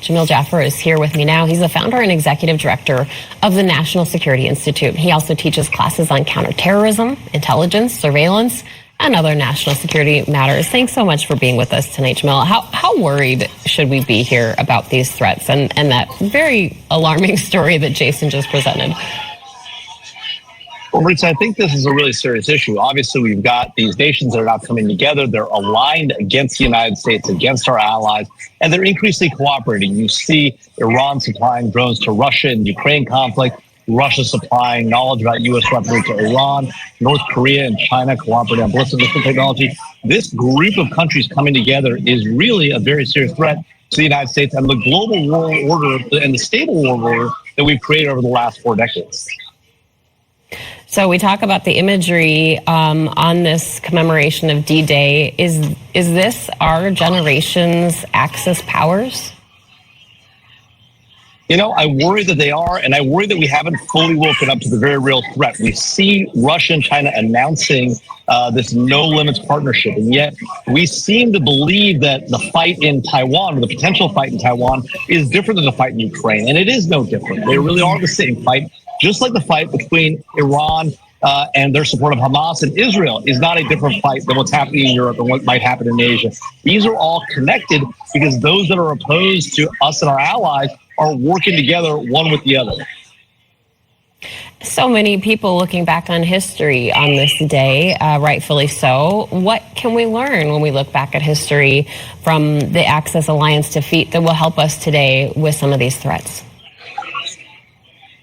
Jamil Jaffer is here with me now. He's the founder and executive director of the National Security Institute. He also teaches classes on counterterrorism, intelligence, surveillance, and other national security matters. Thanks so much for being with us tonight, Jamil. How worried should we be here about these threats and that very alarming story that Jason just presented? Well, Rita, I think this is a really serious issue. Obviously, we've got these nations that are not coming together. They're aligned against the United States, against our allies, and they're increasingly cooperating. You see Iran supplying drones to Russia in the Ukraine conflict, Russia supplying knowledge about U.S. weaponry to Iran, North Korea and China cooperating on ballistic missile technology. This group of countries coming together is really a very serious threat to the United States and the global world order and the stable world order that we've created over the last 4 decades. So we talk about the imagery on this commemoration of D-Day. Is this our generation's Axis powers? You know, I worry that they are, and I worry that we haven't fully woken up to the very real threat. We see Russia and China announcing this no-limits partnership, and yet we seem to believe that the fight in Taiwan, or the potential fight in Taiwan, is different than the fight in Ukraine, and it is no different. They really are the same fight. Just like the fight between Iran and their support of Hamas and Israel is not a different fight than what's happening in Europe and what might happen in Asia. These are all connected because those that are opposed to us and our allies are working together one with the other. So many people looking back on history on this day, rightfully so. What can we learn when we look back at history from the Axis alliance defeat that will help us today with some of these threats?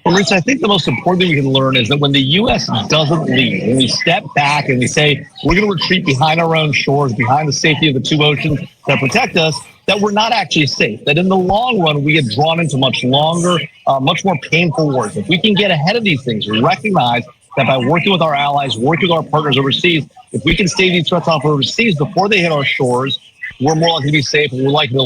Well, Rich, I think the most important thing we can learn is that when the U.S. doesn't lead, when we step back and we say we're going to retreat behind our own shores, behind the safety of the 2 oceans that protect us, that we're not actually safe, that in the long run, we get drawn into much longer, much more painful wars. If we can get ahead of these things, recognize that by working with our allies, working with our partners overseas, if we can stave these threats off overseas before they hit our shores, we're more likely to be safe and we're likely to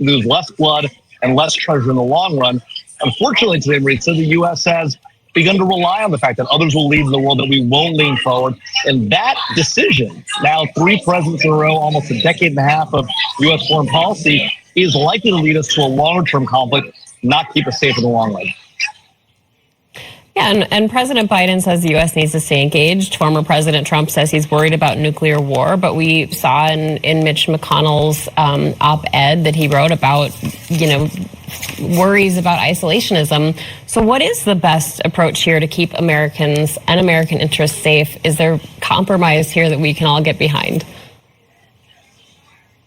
lose less blood and less treasure in the long run. Unfortunately, today, Maritza, the U.S. has begun to rely on the fact that others will lead in the world, that we won't lean forward. And that decision, now 3 presidents in a row, almost a decade and a half of U.S. foreign policy, is likely to lead us to a longer-term conflict, not keep us safe in the long run. Yeah, and President Biden says the U.S. needs to stay engaged. Former President Trump says he's worried about nuclear war, but we saw in Mitch McConnell's op-ed that he wrote about, worries about isolationism. So what is the best approach here to keep Americans and American interests safe? Is there compromise here that we can all get behind?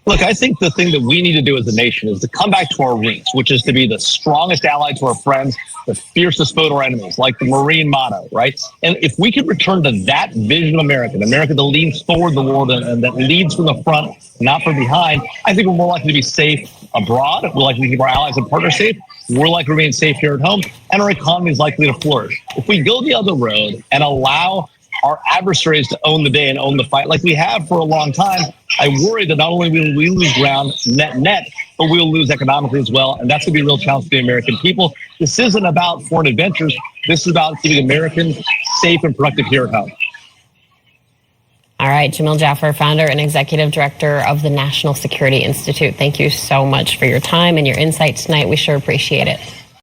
Look, I think the thing that we need to do as a nation is to come back to our roots, which is to be the strongest ally to our friends, the fiercest foe to our enemies, like the Marine motto, right? And if we could return to that vision of America, an America that leans forward the world and that leads from the front, not from behind, I think we're more likely to be safe abroad. We're likely to keep our allies and partners safe. We're likely to remain safe here at home, and our economy is likely to flourish. If we go the other road and allow our adversaries to own the day and own the fight like we have for a long time, I worry that not only will we lose ground net, but we will lose economically as well. And that's going to be a real challenge for the American people. This isn't about foreign adventures. This is about keeping Americans safe and productive here at home. All right, Jamil Jaffer, founder and executive director of the National Security Institute. Thank you so much for your time and your insights tonight. We sure appreciate it.